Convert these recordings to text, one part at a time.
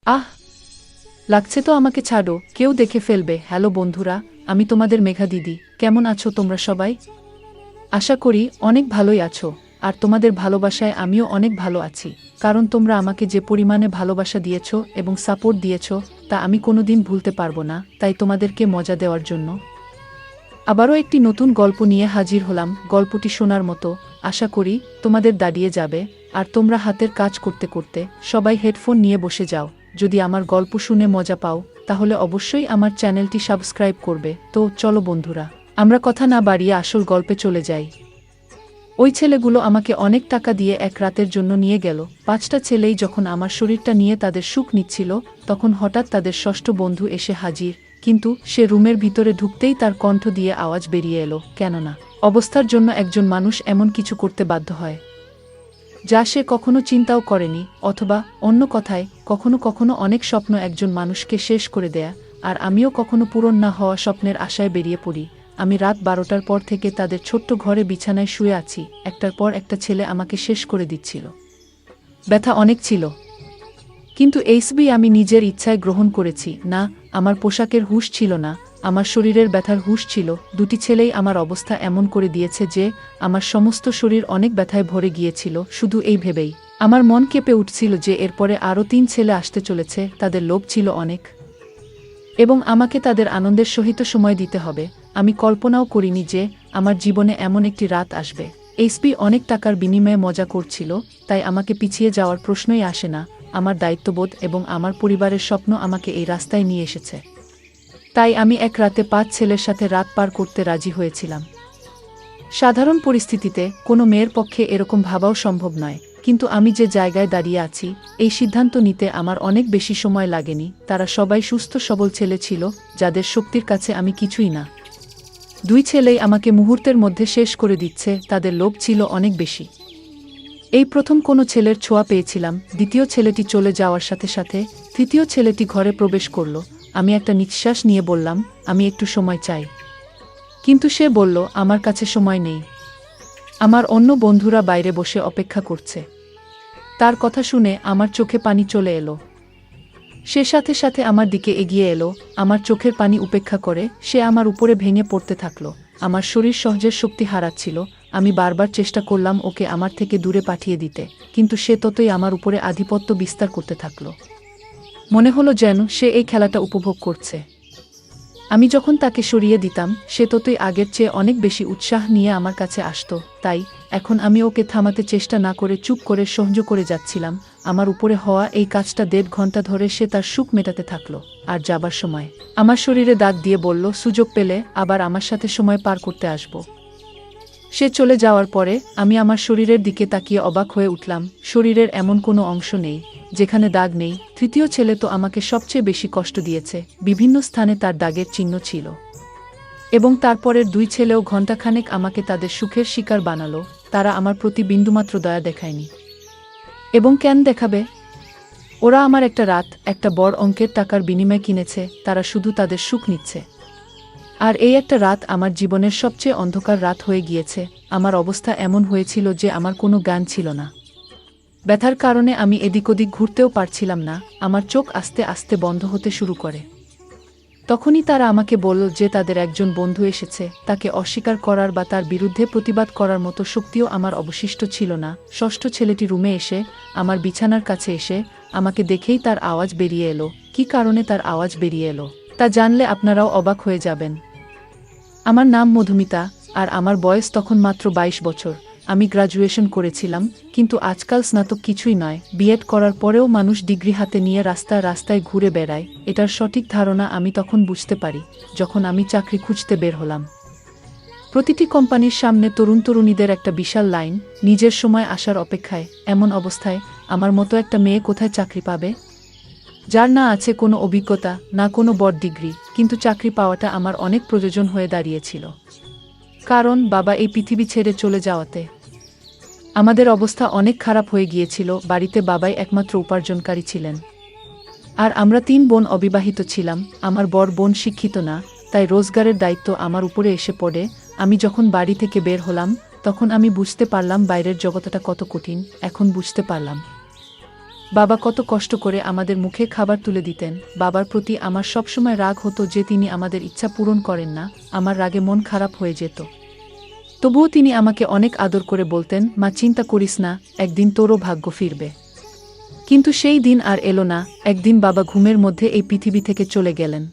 আহ, লাগছে তো আমাকে ছাড়ো, কেউ দেখে ফেলবে। হ্যালো বন্ধুরা, আমি তোমাদের মেঘা দিদি। কেমন আছো তোমরা সবাই? আশা করি অনেক ভালোই আছো। আর তোমাদের ভালোবাসায় আমিও অনেক ভালো আছি, কারণ তোমরা আমাকে যে পরিমাণে ভালোবাসা দিয়েছো এবং সাপোর্ট দিয়েছো তা আমি কোনোদিন ভুলতে পারবো না। তাই তোমাদেরকে মজা দেওয়ার জন্য আবারও একটি নতুন গল্প নিয়ে হাজির হলাম। গল্পটি শোনার মতো, আশা করি তোমাদের দাঁড়িয়ে যাবে। আর তোমরা হাতের কাজ করতে করতে সবাই হেডফোন নিয়ে বসে যাও। যদি আমার গল্প শুনে মজা পাও তাহলে অবশ্যই আমার চ্যানেলটি সাবস্ক্রাইব করবে। তো চলো বন্ধুরা, আমরা কথা না বাড়িয়ে আসল গল্পে চলে যাই। ওই ছেলেগুলো আমাকে অনেক টাকা দিয়ে এক রাতের জন্য নিয়ে গেল। 5টা ছেলেই যখন আমার শরীরটা নিয়ে তাদের সুখ নিচ্ছিল, তখন হঠাৎ তাদের ষষ্ঠ বন্ধু এসে হাজির। কিন্তু সে রুমের ভিতরে ঢুকতেই তার কণ্ঠ দিয়ে আওয়াজ বেরিয়ে এলো, কেননা অবস্থার জন্য একজন মানুষ এমন কিছু করতে বাধ্য হয় যা সে কখনো চিন্তাও করেনি, অথবা অন্য কথায় কখনো কখনো অনেক স্বপ্ন একজন মানুষকে শেষ করে দেয়া। আর আমিও কখনো পূরণ না হওয়া স্বপ্নের আশায় বেরিয়ে পড়ি। আমি রাত 12টার পর থেকে তাদের ছোট্ট ঘরে বিছানায় শুয়ে আছি। একটার পর একটা ছেলে আমাকে শেষ করে দিচ্ছিল। ব্যথা অনেক ছিল, কিন্তু এইসবি আমি নিজের ইচ্ছায় গ্রহণ করেছি না। আমার পোশাকের হুঁশ ছিল না, আমার শরীরের ব্যথার হুঁশ ছিল। দুটি ছেলেই আমার অবস্থা এমন করে দিয়েছে যে আমার সমস্ত শরীর অনেক ব্যথায় ভরে গিয়েছিল। শুধু এই ভেবেই আমার মন কেঁপে উঠছিল যে এরপরে আরও 3 ছেলে আসতে চলেছে। তাদের লোভ ছিল অনেক এবং আমাকে তাদের আনন্দের সহিত সময় দিতে হবে। আমি কল্পনাও করিনি যে আমার জীবনে এমন একটি রাত আসবে। এইসবি অনেক টাকার বিনিময়ে মজা করছিল, তাই আমাকে পিছিয়ে যাওয়ার প্রশ্নই আসে না। আমার দায়িত্ববোধ এবং আমার পরিবারের স্বপ্ন আমাকে এই রাস্তায় নিয়ে এসেছে। তাই আমি এক রাতে 5 ছেলের সাথে রাত পার করতে রাজি হয়েছিলাম। সাধারণ পরিস্থিতিতে কোনো মেয়ের পক্ষে এরকম ভাবাও সম্ভব নয়, কিন্তু আমি যে জায়গায় দাঁড়িয়ে আছি, এই সিদ্ধান্ত নিতে আমার অনেক বেশি সময় লাগেনি। তারা সবাই সুস্থ সবল ছেলে ছিল, যাদের শক্তির কাছে আমি কিছুই না। 2 ছেলেই আমাকে মুহূর্তের মধ্যে শেষ করে দিচ্ছে, তাদের লোভ ছিল অনেক বেশি। এই প্রথম কোনো ছেলের ছোঁয়া পেয়েছিলাম। দ্বিতীয় ছেলেটি চলে যাওয়ার সাথে সাথে তৃতীয় ছেলেটি ঘরে প্রবেশ করল। আমি একটা নিঃশ্বাস নিয়ে বললাম, আমি একটু সময় চাই। কিন্তু সে বলল, আমার কাছে সময় নেই, আমার অন্য বন্ধুরা বাইরে বসে অপেক্ষা করছে। তার কথা শুনে আমার চোখে পানি চলে এলো। সে সাথে সাথে আমার দিকে এগিয়ে এলো। আমার চোখের পানি উপেক্ষা করে সে আমার উপরে ভেঙে পড়তে থাকলো। আমার শরীর সহজের শক্তি হারাচ্ছিল। আমি বারবার চেষ্টা করলাম ওকে আমার থেকে দূরে পাঠিয়ে দিতে, কিন্তু সে ততই আমার উপরে আধিপত্য বিস্তার করতে থাকলো। মনে হলো যেন সে এই খেলাটা উপভোগ করছে। আমি যখন তাকে সরিয়ে দিতাম, সে ততই আগের চেয়ে অনেক বেশি উৎসাহ নিয়ে আমার কাছে আসতো। তাই এখন আমি ওকে থামাতে চেষ্টা না করে চুপ করে সহ্য করে যাচ্ছিলাম। আমার উপরে হওয়া এই কাজটা 1.5 ঘন্টা ধরে সে তার সুখ মেটাতে থাকলো। আর যাবার সময় আমার শরীরে দাগ দিয়ে বলল, সুযোগ পেলে আবার আমার সাথে সময় পার করতে আসবো। সে চলে যাওয়ার পরে আমি আমার শরীরের দিকে তাকিয়ে অবাক হয়ে উঠলাম। শরীরের এমন কোনো অংশ নেই যেখানে দাগ নেই। তৃতীয় ছেলে তো আমাকে সবচেয়ে বেশি কষ্ট দিয়েছে, বিভিন্ন স্থানে তার দাগের চিহ্ন ছিল। এবং তারপরের 2 ছেলেও ঘণ্টাখানেক আমাকে তাদের সুখের শিকার বানালো। তারা আমার প্রতি বিন্দুমাত্র দয়া দেখায়নি। এবং কেন দেখাবে? ওরা আমার একটা রাত, একটা বড় অঙ্কের টাকার বিনিময়ে কিনেছে। তারা শুধু তাদের সুখ নিচ্ছে। আর এই একটা রাত আমার জীবনের সবচেয়ে অন্ধকার রাত হয়ে গিয়েছে। আমার অবস্থা এমন হয়েছিল যে আমার কোনো জ্ঞান ছিল না। ব্যথার কারণে আমি এদিক ওদিক ঘুরতেও পারছিলাম না। আমার চোখ আস্তে আস্তে বন্ধ হতে শুরু করে। তখনই তারা আমাকে বলল যে তাদের একজন বন্ধু এসেছে। তাকে অস্বীকার করার বা তার বিরুদ্ধে প্রতিবাদ করার মতো শক্তিও আমার অবশিষ্ট ছিল না। ষষ্ঠ ছেলেটি রুমে এসে আমার বিছানার কাছে এসে আমাকে দেখেই তার আওয়াজ বেরিয়ে এলো। কী কারণে তার আওয়াজ বেরিয়ে এলো তা জানলে আপনারাও অবাক হয়ে যাবেন। আমার নাম মধুমিতা, আর আমার বয়স তখন মাত্র 22 বছর। আমি গ্র্যাজুয়েশন করেছিলাম, কিন্তু আজকাল স্নাতক কিছুই নয়। বিএড করার পরেও মানুষ ডিগ্রি হাতে নিয়ে রাস্তায় রাস্তায় ঘুরে বেড়ায়, এটার সঠিক ধারণা আমি তখন বুঝতে পারি যখন আমি চাকরি খুঁজতে বের হলাম। প্রতিটি কোম্পানির সামনে তরুণ তরুণীদের একটা বিশাল লাইন, নিজের সময় আসার অপেক্ষায়। এমন অবস্থায় আমার মতো একটা মেয়ে কোথায় চাকরি পাবে, যার না আছে কোনো অভিজ্ঞতা, না কোনো বড় ডিগ্রি? কিন্তু চাকরি পাওয়াটা আমার অনেক প্রয়োজন হয়ে দাঁড়িয়েছিল, কারণ বাবা এই পৃথিবী ছেড়ে চলে যাওয়াতে আমাদের অবস্থা অনেক খারাপ হয়ে গিয়েছিল। বাড়িতে বাবাই একমাত্র উপার্জনকারী ছিলেন, আর আমরা 3 বোন অবিবাহিত ছিলাম। আমার বড় বোন শিক্ষিত না, তাই রোজগারের দায়িত্ব আমার উপরে এসে পড়ে। আমি যখন বাড়ি থেকে বের হলাম, তখন আমি বুঝতে পারলাম বাইরের জগৎটা কত কঠিন। এখন বুঝতে পারলাম বাবা কত কষ্ট করে আমাদের মুখে খাবার তুলে দিতেন। বাবার প্রতি আমার সবসময় রাগ হতো যে তিনি আমাদের ইচ্ছা পূরণ করেন না। আমার রাগে মন খারাপ হয়ে যেত। তবুও তিনি আমাকে অনেক আদর করে বলতেন, মা চিন্তা করিস না, একদিন তোরও ভাগ্য ফিরবে। কিন্তু সেই দিন আর এলো না। একদিন বাবা ঘুমের মধ্যে এই পৃথিবী থেকে চলে গেলেন।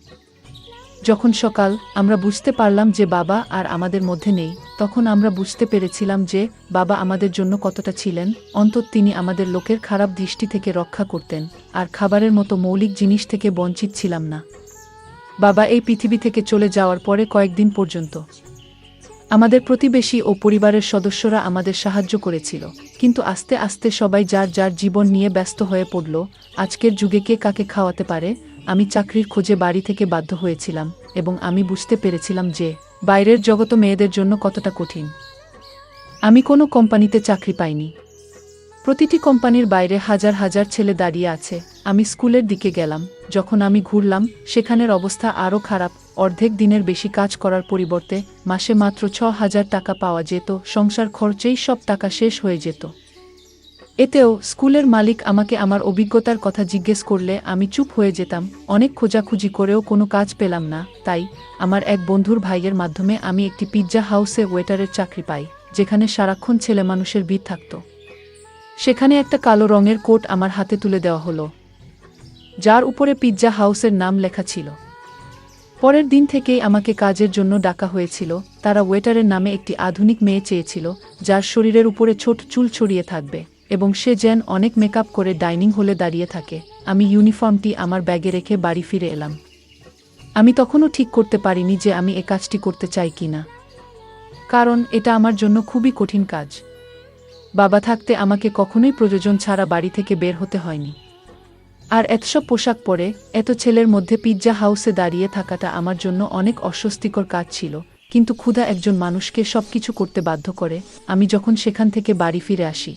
যখন সকাল, আমরা বুঝতে পারলাম যে বাবা আর আমাদের মধ্যে নেই, তখন আমরা বুঝতে পেরেছিলাম যে বাবা আমাদের জন্য কতটা ছিলেন। অন্তত তিনি আমাদের লোকের খারাপ দৃষ্টি থেকে রক্ষা করতেন, আর খাবারের মতো মৌলিক জিনিস থেকে বঞ্চিত ছিলাম না। বাবা এই পৃথিবী থেকে চলে যাওয়ার পরে কয়েকদিন পর্যন্ত আমাদের প্রতিবেশী ও পরিবারের সদস্যরা আমাদের সাহায্য করেছিল, কিন্তু আস্তে আস্তে সবাই যার যার জীবন নিয়ে ব্যস্ত হয়ে পড়ল। আজকের যুগে কে কাকে খাওয়াতে পারে? আমি চাকরির খোঁজে বাড়ি থেকে বাধ্য হয়েছিলাম, এবং আমি বুঝতে পেরেছিলাম যে বাইরের জগৎ মেয়েদের জন্য কতটা কঠিন। আমি কোনো কোম্পানিতে চাকরি পাইনি। প্রতিটি কোম্পানির বাইরে হাজার হাজার ছেলে দাঁড়িয়ে আছে। আমি স্কুলের দিকে গেলাম। যখন আমি ঘুরলাম, সেখানের অবস্থা আরও খারাপ। অর্ধেক দিনের বেশি কাজ করার পরিবর্তে মাসে মাত্র ৬,০০০ টাকা পাওয়া যেত। সংসার খরচেই সব টাকা শেষ হয়ে যেত। এতেও স্কুলের মালিক আমাকে আমার অভিজ্ঞতার কথা জিজ্ঞেস করলে আমি চুপ হয়ে যেতাম। অনেক খোঁজাখুঁজি করেও কোনো কাজ পেলাম না। তাই আমার এক বন্ধুর ভাইয়ের মাধ্যমে আমি একটি পিৎজা হাউসে ওয়েটারের চাকরি পাই, যেখানে সারাক্ষণ ছেলে মানুষের ভিড় থাকত। সেখানে একটা কালো রঙের কোট আমার হাতে তুলে দেওয়া হলো, যার উপরে পিৎজা হাউসের নাম লেখা ছিল। পরের দিন থেকেই আমাকে কাজের জন্য ডাকা হয়েছিল। তারা ওয়েটারের নামে একটি আধুনিক মেয়ে চেয়েছিল, যার শরীরের উপরে ছোট চুল ছড়িয়ে থাকবে এবং সে যেন অনেক মেকআপ করে ডাইনিং হলে দাঁড়িয়ে থাকে। আমি ইউনিফর্মটি আমার ব্যাগে রেখে বাড়ি ফিরে এলাম। আমি তখনও ঠিক করতে পারিনি যে আমি এ কাজটি করতে চাই কিনা, কারণ এটা আমার জন্য খুবই কঠিন কাজ। বাবা থাকতে আমাকে কখনোই প্রয়োজন ছাড়া বাড়ি থেকে বের হতে হয়নি। আর এতসব পোশাক পরে এত ছেলের মধ্যে পিৎজা হাউসে দাঁড়িয়ে থাকাটা আমার জন্য অনেক অস্বস্তিকর কাজ ছিল। কিন্তু ক্ষুধা একজন মানুষকে সবকিছু করতে বাধ্য করে। আমি যখন সেখান থেকে বাড়ি ফিরে আসি,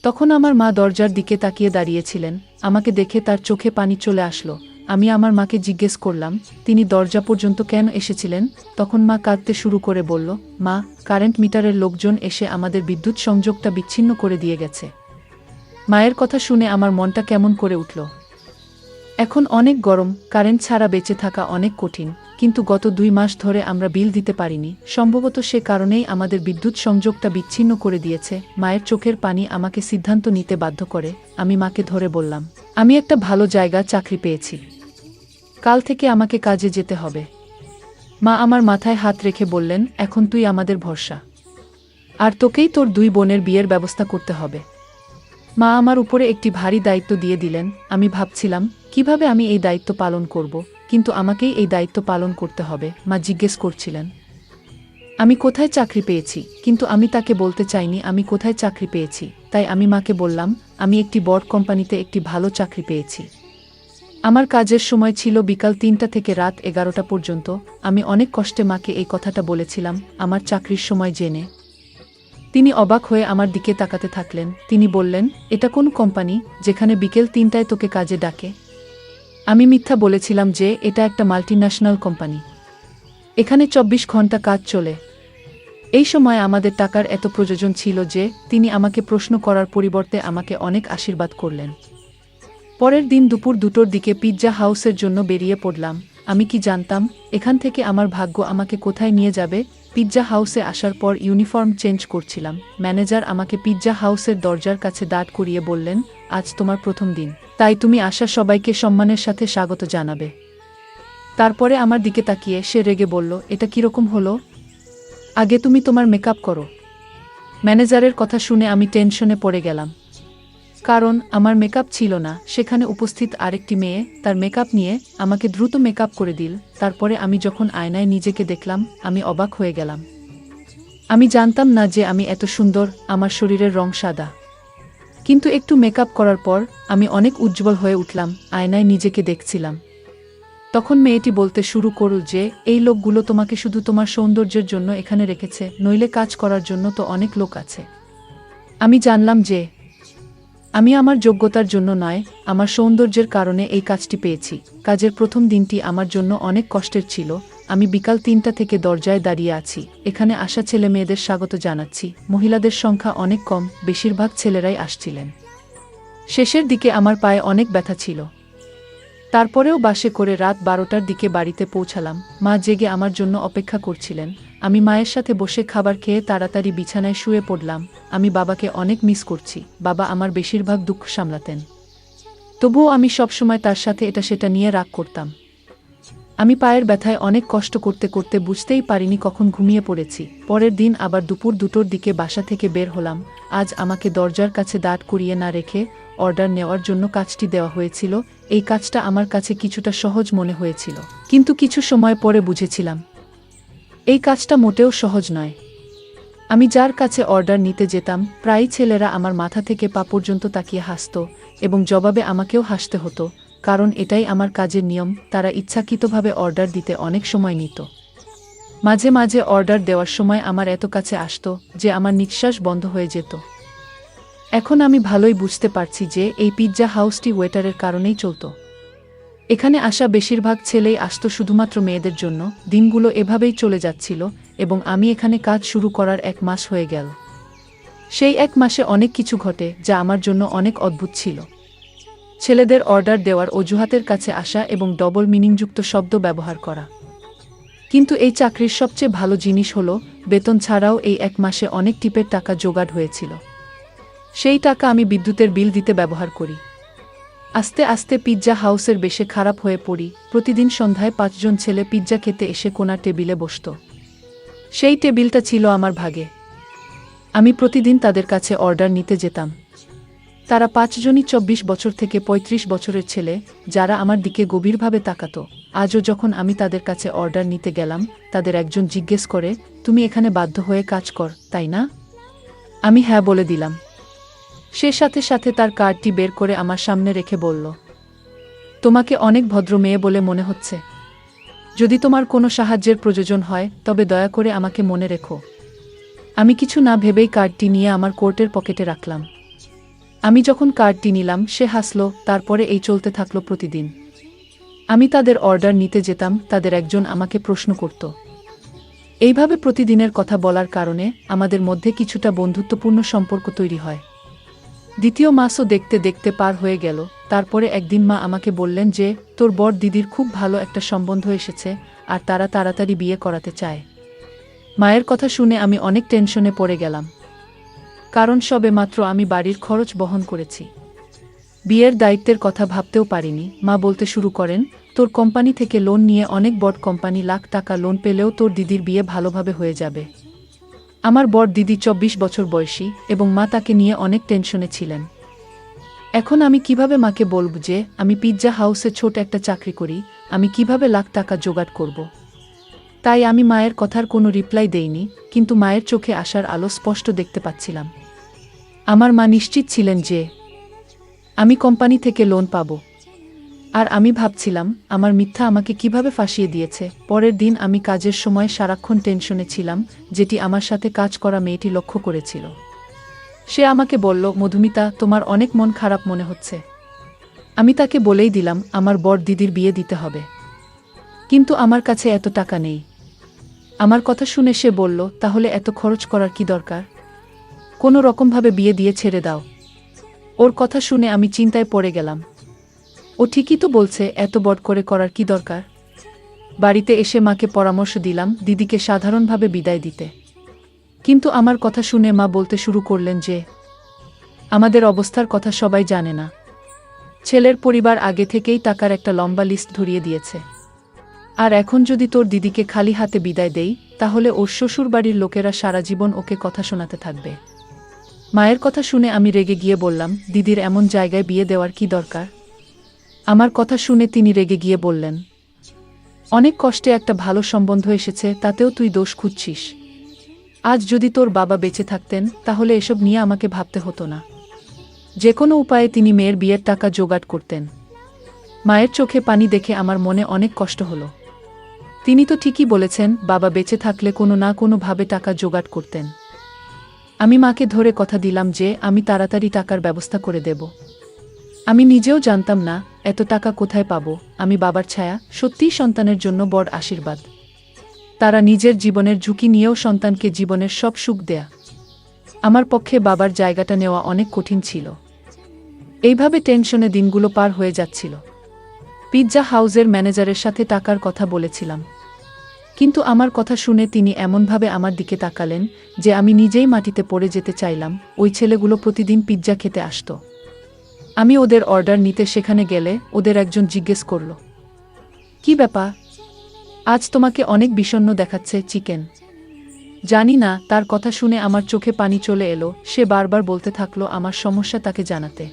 তখন আমার মা দরজার দিকে তাকিয়ে দাঁড়িয়েছিলেন। আমাকে দেখে তার চোখে পানি চলে আসলো। আমি আমার মাকে জিজ্ঞেস করলাম, তিনি দরজা পর্যন্ত কেন এসেছিলেন? তখন মা কাঁদতে শুরু করে বলল, মা, কারেন্ট মিটারের লোকজন এসে আমাদের বিদ্যুৎ সংযোগটা বিচ্ছিন্ন করে দিয়ে গেছে। মায়ের কথা শুনে আমার মনটা কেমন করে উঠল। এখন অনেক গরম, কারেন্ট ছাড়া বেঁচে থাকা অনেক কঠিন। কিন্তু গত 2 মাস ধরে আমরা বিল দিতে পারিনি। সম্ভবত সে কারণেই আমাদের বিদ্যুৎ সংযোগটা বিচ্ছিন্ন করে দিয়েছে। মায়ের চোখের পানি আমাকে সিদ্ধান্ত নিতে বাধ্য করে। আমি মাকে ধরে বললাম, আমি একটা ভালো জায়গা চাকরি পেয়েছি, কাল থেকে আমাকে কাজে যেতে হবে। মা আমার মাথায় হাত রেখে বললেন, এখন তুই আমাদের ভরসা, আর তোকেই তোর 2 বোনের বিয়ের ব্যবস্থা করতে হবে। মা আমার উপরে একটি ভারী দায়িত্ব দিয়ে দিলেন। আমি ভাবছিলাম কিভাবে আমি এই দায়িত্ব পালন করব, কিন্তু আমাকেই এই দায়িত্ব পালন করতে হবে। মা জিজ্ঞেস করছিলেন আমি কোথায় চাকরি পেয়েছি, কিন্তু আমি তাকে বলতে চাইনি আমি কোথায় চাকরি পেয়েছি। তাই আমি মাকে বললাম, আমি একটি বড় কোম্পানিতে একটি ভালো চাকরি পেয়েছি। আমার কাজের সময় ছিল বিকাল 3টা থেকে রাত 11টা পর্যন্ত। আমি অনেক কষ্টে মাকে এই কথাটা বলেছিলাম আমার চাকরির সময় জেনে। তিনি অবাক হয়ে আমার দিকে তাকাতে থাকলেন। তিনি বললেন, এটা কোন কোম্পানি যেখানে বিকেল 3টায় তোকে কাজে ডাকে? আমি মিথ্যা বলেছিলাম যে এটা একটা মাল্টিন্যাশনাল কোম্পানি, এখানে 24 ঘন্টা কাজ চলে। এই সময় আমাদের টাকার এত প্রয়োজন ছিল যে তিনি আমাকে প্রশ্ন করার পরিবর্তে আমাকে অনেক আশীর্বাদ করলেন। পরের দিন দুপুর 2টোর দিকে পিৎজা হাউসের জন্য বেরিয়ে পড়লাম। আমি কি জানতাম এখান থেকে আমার ভাগ্য আমাকে কোথায় নিয়ে যাবে। পিৎজা হাউসে আসার পর ইউনিফর্ম চেঞ্জ করছিলাম। ম্যানেজার আমাকে পিৎজা হাউসের দরজার কাছে দাঁড় করিয়ে বললেন, আজ তোমার প্রথম দিন, তাই তুমি আসা সবাইকে সম্মানের সাথে স্বাগত জানাবে। তারপরে আমার দিকে তাকিয়ে সে রেগে বলল, এটা কিরকম হলো? আগে তুমি তোমার মেকআপ করো। ম্যানেজারের কথা শুনে আমি টেনশনে পড়ে গেলাম, কারণ আমার মেকআপ ছিল না। সেখানে উপস্থিত আরেকটি মেয়ে তার মেকআপ নিয়ে আমাকে দ্রুত মেকআপ করে দিল। তারপরে আমি যখন আয়নায় নিজেকে দেখলাম, আমি অবাক হয়ে গেলাম। আমি জানতাম না যে আমি এত সুন্দর। আমার শরীরের রং সাদা, কিন্তু একটু মেকআপ করার পর আমি অনেক উজ্জ্বল হয়ে উঠলাম। আয়নায় নিজেকে দেখছিলাম। তখন মেয়েটি বলতে শুরু করল যে এই লোকগুলো তোমাকে শুধু তোমার সৌন্দর্যের জন্য এখানে রেখেছে, নইলে কাজ করার জন্য তো অনেক লোক আছে। আমি জানলাম যে আমি আমার যোগ্যতার জন্য নয়, আমার সৌন্দর্যের কারণে এই কাজটি পেয়েছি। কাজের প্রথম দিনটি আমার জন্য অনেক কষ্টের ছিল। আমি বিকাল 3টা থেকে দরজায় দাঁড়িয়ে আছি। এখানে আসা ছেলে মেয়েদের স্বাগত জানাচ্ছি। মহিলাদের সংখ্যা অনেক কম, বেশিরভাগ ছেলেরাই আসছিলেন। শেষের দিকে আমার পায়ে অনেক ব্যথা ছিল। তারপরেও বাসে করে রাত 12টার দিকে বাড়িতে পৌঁছালাম। মা জেগে আমার জন্য অপেক্ষা করছিলেন। আমি মায়ের সাথে বসে খাবার খেয়ে তাড়াতাড়ি বিছানায় শুয়ে পড়লাম। আমি বাবাকে অনেক মিস করছি। বাবা আমার বেশিরভাগ দুঃখ সামলাতেন। তবুও আমি সবসময় তার সাথে এটা সেটা নিয়ে রাগ করতাম। আমি পায়ের ব্যথায় অনেক কষ্ট করতে করতে বুঝতেই পারিনি কখন ঘুমিয়ে পড়েছি। পরের দিন আবার দুপুর 2টোর দিকে বাসা থেকে বের হলাম। আজ আমাকে দরজার কাছে দাঁড় করিয়ে না রেখে অর্ডার নেওয়ার জন্য কাজটি দেওয়া হয়েছিল। এই কাজটা আমার কাছে কিছুটা সহজ মনে হয়েছিল, কিন্তু কিছু সময় পরে বুঝেছিলাম এই কাজটা মোটেও সহজ নয়। আমি যার কাছে অর্ডার নিতে যেতাম, প্রায়ই ছেলেরা আমার মাথা থেকে পা পর্যন্ত তাকিয়ে হাসত, এবং জবাবে আমাকেও হাসতে হতো, কারণ এটাই আমার কাজের নিয়ম। তারা ইচ্ছাকৃতভাবে অর্ডার দিতে অনেক সময় নিত। মাঝে মাঝে অর্ডার দেওয়ার সময় আমার এত কাছে আসত যে আমার নিঃশ্বাস বন্ধ হয়ে যেত। এখন আমি ভালোই বুঝতে পারছি যে এই পিৎজা হাউসটি ওয়েটারের কারণেই চলত। এখানে আসা বেশিরভাগ ছেলেই আসত শুধুমাত্র মেয়েদের জন্য। দিনগুলো এভাবেই চলে যাচ্ছিল, এবং আমি এখানে কাজ শুরু করার 1 মাস হয়ে গেল। সেই 1 মাসে অনেক কিছু ঘটে যা আমার জন্য অনেক অদ্ভুত ছিল। ছেলেদের অর্ডার দেওয়ার অজুহাতের কাছে আসা এবং ডবল মিনিংযুক্ত শব্দ ব্যবহার করা। কিন্তু এই চাকরির সবচেয়ে ভালো জিনিস হলো, বেতন ছাড়াও এই 1 মাসে অনেক টিপের টাকা জোগাড় হয়েছিল। সেই টাকা আমি বিদ্যুতের বিল দিতে ব্যবহার করি। আস্তে আস্তে পিৎজা হাউসের বেশে খারাপ হয়ে পড়ি। প্রতিদিন সন্ধ্যায় 5 জন ছেলে পিৎজা খেতে এসে কোণা টেবিলে বসত। সেই টেবিলটা ছিল আমার ভাগে। আমি প্রতিদিন তাদের কাছে অর্ডার নিতে যেতাম। তারা 5 জনই 24 বছর থেকে 35 বছরের ছেলে, যারা আমার দিকে গভীরভাবে তাকাত। আজও যখন আমি তাদের কাছে অর্ডার নিতে গেলাম, তাদের একজন জিজ্ঞেস করে, তুমি এখানে বাধ্য হয়ে কাজ কর, তাই না? আমি হ্যাঁ বলে দিলাম। সে সাথে সাথে তার কার্ডটি বের করে আমার সামনে রেখে বলল, তোমাকে অনেক ভদ্র মেয়ে বলে মনে হচ্ছে। যদি তোমার কোনো সাহায্যের প্রয়োজন হয় তবে দয়া করে আমাকে মনে রেখো। আমি কিছু না ভেবেই কার্ডটি নিয়ে আমার কোটের পকেটে রাখলাম। আমি যখন কার্ডটি নিলাম, সে হাসল। তারপরে এই চলতে থাকলো প্রতিদিন। আমি তাদের অর্ডার নিতে যেতাম, তাদের একজন আমাকে প্রশ্ন করত। এইভাবে প্রতিদিনের কথা বলার কারণে আমাদের মধ্যে কিছুটা বন্ধুত্বপূর্ণ সম্পর্ক তৈরি হয়। দ্বিতীয় মাসও দেখতে দেখতে পার হয়ে গেল। তারপরে একদিন মা আমাকে বললেন যে, তোর বড় দিদির খুব ভালো একটা সম্বন্ধ এসেছে, আর তারা তাড়াতাড়ি বিয়ে করাতে চায়। মায়ের কথা শুনে আমি অনেক টেনশনে পড়ে গেলাম, কারণ সবেমাত্র আমি বাড়ির খরচ বহন করেছি। বিয়ের দায়িত্বের কথা ভাবতেও পারিনি। মা বলতে শুরু করেন, তোর কোম্পানি থেকে লোন নিয়ে অনেক বড় কোম্পানি লাখ টাকা লোন পেলেও তোর দিদির বিয়ে ভালোভাবে হয়ে যাবে। আমার বড় দিদি 24 বছর বয়সী, এবং মা তাকে নিয়ে অনেক টেনশনে ছিলেন। এখন আমি কিভাবে মাকে বলব যে আমি পিৎজা হাউসে ছোট একটা চাকরি করি, আমি কিভাবে লাখ টাকা জোগাড় করব? তাই আমি মায়ের কথার কোনো রিপ্লাই দেইনি, কিন্তু মায়ের চোখে আসার আলো স্পষ্ট দেখতে পাচ্ছিলাম। আমার মা নিশ্চিত ছিলেন যে আমি কোম্পানি থেকে লোন পাব। আর আমি ভাবছিলাম, আমার মিথ্যা আমাকে কিভাবে ফাঁসিয়ে দিয়েছে। পরের দিন আমি কাজের সময় সারাক্ষণ টেনশনে ছিলাম, যেটি আমার সাথে কাজ করা মেয়েটি লক্ষ্য করেছিল। সে আমাকে বলল, মধুমিতা, তোমার অনেক মন খারাপ মনে হচ্ছে। আমি তাকে বলেই দিলাম আমার বড় দিদির বিয়ে দিতে হবে, কিন্তু আমার কাছে এত টাকা নেই। আমার কথা শুনে সে বলল, তাহলে এত খরচ করার কি দরকার? কোনো রকমভাবে বিয়ে দিয়ে ছেড়ে দাও। ওর কথা শুনে আমি চিন্তায় পড়ে গেলাম। ও ঠিকই তো বলছে, এত বড় করে করার কি দরকার? বাড়িতে এসে মাকে পরামর্শ দিলাম দিদিকে সাধারণভাবে বিদায় দিতে। কিন্তু আমার কথা শুনে মা বলতে শুরু করলেন যে আমাদের অবস্থার কথা সবাই জানে না। ছেলের পরিবার আগে থেকেই টাকার একটা লম্বা লিস্ট ধরিয়ে দিয়েছে। আর এখন যদি তোর দিদিকে খালি হাতে বিদায় দেই, তাহলে ওর শ্বশুরবাড়ির লোকেরা সারা জীবন ওকে কথা শোনাতে থাকবে। মায়ের কথা শুনে আমি রেগে গিয়ে বললাম, দিদির এমন জায়গায় বিয়ে দেওয়ার কি দরকার? আমার কথা শুনে তিনি রেগে গিয়ে বললেন, অনেক কষ্টে একটা ভালো সম্বন্ধ এসেছে, তাতেও তুই দোষ খুঁজছিস। আজ যদি তোর বাবা বেঁচে থাকতেন, তাহলে এসব নিয়ে আমাকে ভাবতে হতো না। যে কোনো উপায়ে তিনি মেয়ের বিয়ের টাকা জোগাড় করতেন। মায়ের চোখে পানি দেখে আমার মনে অনেক কষ্ট হলো। তিনি তো ঠিকই বলেছেন, বাবা বেঁচে থাকলে কোনো না কোনোভাবে টাকা জোগাড় করতেন। আমি মাকে ধরে কথা দিলাম যে আমি তাড়াতাড়ি টাকার ব্যবস্থা করে দেব। আমি নিজেও জানতাম না এত টাকা কোথায় পাবো। আমি বাবার ছায়া, সত্যিই সন্তানের জন্য বড় আশীর্বাদ। তারা নিজের জীবনের ঝুঁকি নিয়েও সন্তানকে জীবনের সব সুখ দেয়া। আমার পক্ষে বাবার জায়গাটা নেওয়া অনেক কঠিন ছিল। এইভাবে টেনশনে দিনগুলো পার হয়ে যাচ্ছিল। পিৎজা হাউসের ম্যানেজারের সাথে টাকার কথা বলেছিলাম, কিন্তু আমার কথা শুনে তিনি এমনভাবে আমার দিকে তাকালেন যে আমি নিজেই মাটিতে পড়ে যেতে চাইলাম। ওই ছেলেগুলো প্রতিদিন পিৎজা খেতে আসত। আমি ওদের অর্ডার নিতে সেখানে গেলে ওদের একজন জিজ্ঞেস করল, কি ব্যাপার, আজ তোমাকে অনেক বিষণ্ণ দেখাচ্ছে চিকেন? জানি না, তার কথা শুনে আমার চোখে পানি চলে এলো। সে বারবার বলতে থাকলো আমার সমস্যা তাকে জানাতে।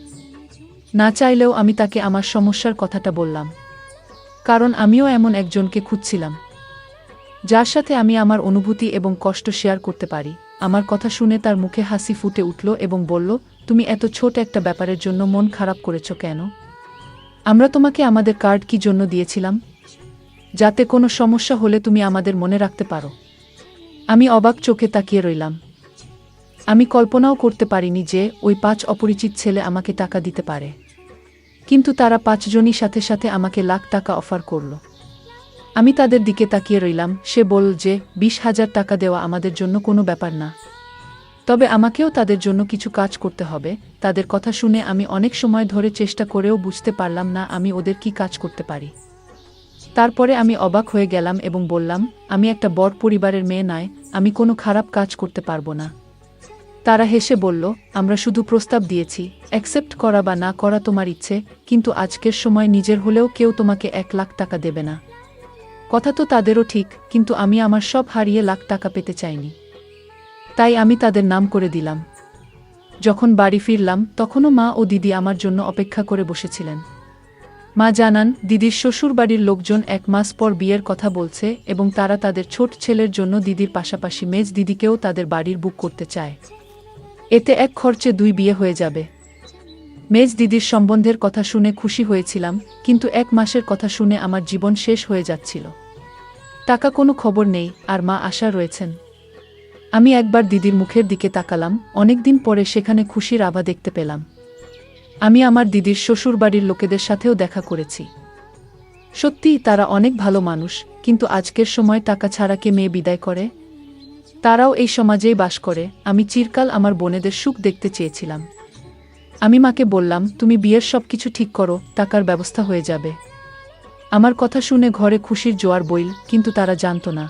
না চাইলেও আমি তাকে আমার সমস্যার কথাটা বললাম, কারণ আমিও এমন একজনকে খুঁজছিলাম যার সাথে আমি আমার অনুভূতি এবং কষ্ট শেয়ার করতে পারি। আমার কথা শুনে তার মুখে হাসি ফুটে উঠল এবং বলল, তুমি এত ছোট একটা ব্যাপারের জন্য মন খারাপ করেছ কেন? আমরা তোমাকে আমাদের কার্ড কি জন্য দিয়েছিলাম? যাতে কোনো সমস্যা হলে তুমি আমাদের মনে রাখতে পারো। আমি অবাক চোখে তাকিয়ে রইলাম। আমি কল্পনাও করতে পারিনি যে ওই 5 অপরিচিত ছেলে আমাকে টাকা দিতে পারে, কিন্তু তারা 5 জনই সাথে সাথে আমাকে লাখ টাকা অফার করল। আমি তাদের দিকে তাকিয়ে রইলাম। সে বলল যে 20,000 টাকা দেওয়া আমাদের জন্য কোনো ব্যাপার না, তবে আমাকেও তাদের জন্য কিছু কাজ করতে হবে। তাদের কথা শুনে আমি অনেক সময় ধরে চেষ্টা করেও বুঝতে পারলাম না আমি ওদের কি কাজ করতে পারি। তারপরে আমি অবাক হয়ে গেলাম এবং বললাম, আমি একটা বড় পরিবারের মেয়ে নয়, আমি কোনো খারাপ কাজ করতে পারবো না। তারা হেসে বলল, আমরা শুধু প্রস্তাব দিয়েছি, অ্যাকসেপ্ট করা বা না করা তোমার ইচ্ছে, কিন্তু আজকের সময় নিজের হলেও কেউ তোমাকে 1 লাখ টাকা দেবে না। কথা তো তাদেরও ঠিক, কিন্তু আমি আমার সব হারিয়ে লাখ টাকা পেতে চাইনি। তাই আমি তাদের নাম করে দিলাম। যখন বাড়ি ফিরলাম তখনও মা ও দিদি আমার জন্য অপেক্ষা করে বসেছিলেন। মা জানান, দিদির শ্বশুরবাড়ির লোকজন 1 মাস পর বিয়ের কথা বলছে এবং তারা তাদের ছোট ছেলের জন্য দিদির পাশাপাশি মেজ দিদিকেও তাদের বাড়ির বুক করতে চায়। এতে এক খরচে 2 বিয়ে হয়ে যাবে। মেজ দিদির সম্বন্ধের কথা শুনে খুশি হয়েছিলাম, কিন্তু 1 মাসের কথা শুনে আমার জীবন শেষ হয়ে যাচ্ছিল। টাকা কোনো খবর নেই, আর মা আশা রয়েছেন। আমি একবার দিদির মুখের দিকে তাকালাম। অনেকদিন পরে সেখানে খুশির আভা দেখতে পেলাম। আমি আমার দিদির শ্বশুরবাড়ির লোকেদের সাথেও দেখা করেছি। সত্যি তারা অনেক ভালো মানুষ, কিন্তু আজকের সময় টাকা ছাড়া কে মেয়ে বিদায় করে? তারাও এই সমাজেই বাস করে। আমি চিরকাল আমার বোনেদের সুখ দেখতে চেয়েছিলাম। আমি মাকে বললাম, তুমি বিয়ের সবকিছু ঠিক করো, টাকার ব্যবস্থা হয়ে যাবে। আমার কথা শুনে ঘরে খুশির জোয়ার বইল, কিন্তু তারা জানত না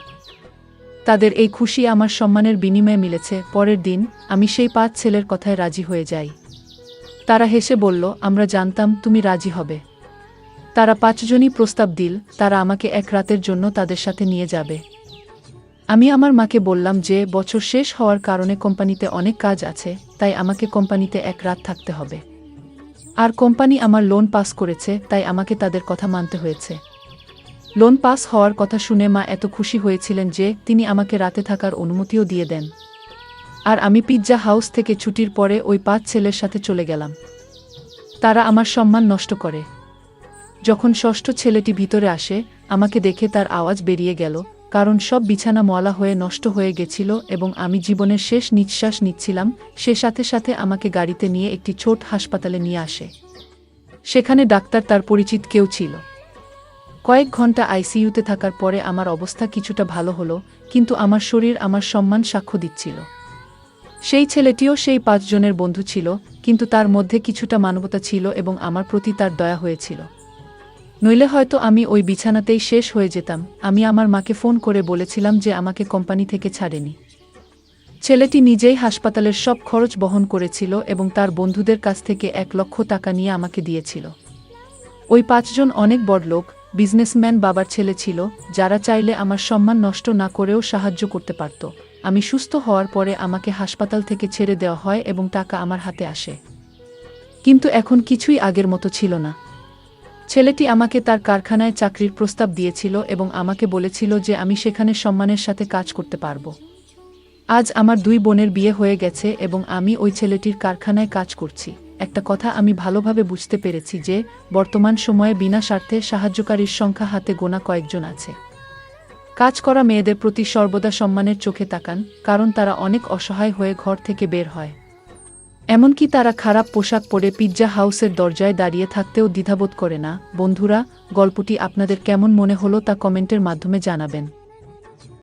তাদের এই খুশি আমার সম্মানের বিনিময়ে মিলেছে। পরের দিন আমি সেই 5 ছেলের কথায় রাজি হয়ে যাই। তারা হেসে বলল, আমরা জানতাম তুমি রাজি হবে। তারা 5 জনই প্রস্তাব দিল, তারা আমাকে 1 রাতের জন্য তাদের সাথে নিয়ে যাবে। আমি আমার মাকে বললাম যে বছর শেষ হওয়ার কারণে কোম্পানিতে অনেক কাজ আছে, তাই আমাকে কোম্পানিতে 1 রাত থাকতে হবে। আর কোম্পানি আমার লোন পাস করেছে, তাই আমাকে তাদের কথা মানতে হয়েছে। লোন পাস হওয়ার কথা শুনে মা এত খুশি হয়েছিলেন যে তিনি আমাকে রাতে থাকার অনুমতিও দিয়ে দেন। আর আমি পিৎজা হাউস থেকে ছুটির পরে ওই 5 ছেলের সাথে চলে গেলাম। তারা আমার সম্মান নষ্ট করে। যখন ষষ্ঠ ছেলেটি ভিতরে আসে, আমাকে দেখে তার আওয়াজ বেরিয়ে গেল, কারণ সব বিছানা ময়লা হয়ে নষ্ট হয়ে গেছিল এবং আমি জীবনের শেষ নিঃশ্বাস নিচ্ছিলাম। সে সাথে সাথে আমাকে গাড়িতে নিয়ে একটি ছোট হাসপাতালে নিয়ে আসে। সেখানে ডাক্তার তার পরিচিত কেউ ছিল। কয়েক ঘন্টা আইসিইউতে থাকার পরে আমার অবস্থা কিছুটা ভালো হলো, কিন্তু আমার শরীর আমার সম্মান সাক্ষ্য দিচ্ছিল। সেই ছেলেটিও সেই 5 জনের বন্ধু ছিল, কিন্তু তার মধ্যে কিছুটা মানবতা ছিল এবং আমার প্রতি তার দয়া হয়েছিল। নইলে হয়তো আমি ওই বিছানাতেই শেষ হয়ে যেতাম। আমি আমার মাকে ফোন করে বলেছিলাম যে আমাকে কোম্পানি থেকে ছাড়েনি। ছেলেটি নিজেই হাসপাতালের সব খরচ বহন করেছিল এবং তার বন্ধুদের কাছ থেকে 1 লক্ষ টাকা নিয়ে আমাকে দিয়েছিল। ওই 5 জন অনেক বড় লোক, বিজনেসম্যান বাবার ছেলে ছিল, যারা চাইলে আমার সম্মান নষ্ট না করেও সাহায্য করতে পারত। আমি সুস্থ হওয়ার পরে আমাকে হাসপাতাল থেকে ছেড়ে দেওয়া হয় এবং টাকা আমার হাতে আসে। কিন্তু এখন কিছুই আগের মতো ছিল না। ছেলেটি আমাকে তার কারখানায় চাকরির প্রস্তাব দিয়েছিল এবং আমাকে বলেছিল যে আমি সেখানে সম্মানের সাথে কাজ করতে পারব। আজ আমার 2 বোনের বিয়ে হয়ে গেছে এবং আমি ওই ছেলেটির কারখানায় কাজ করছি। একটা কথা আমি ভালোভাবে বুঝতে পেরেছি যে বর্তমান সময়ে বিনা স্বার্থে সাহায্যকারীর সংখ্যা হাতে গোনা কয়েকজন আছে। কাজ করা মেয়েদের প্রতি সর্বদা সম্মানের চোখে তাকান, কারণ তারা অনেক অসহায় হয়ে ঘর থেকে বের হয়। এমনকি তারা খারাপ পোশাক পরে পিৎজা হাউসের দরজায় দাঁড়িয়ে থাকতেও দ্বিধাবোধ করে না। বন্ধুরা, গল্পটি আপনাদের কেমন মনে হলো তা কমেন্টের মাধ্যমে জানাবেন।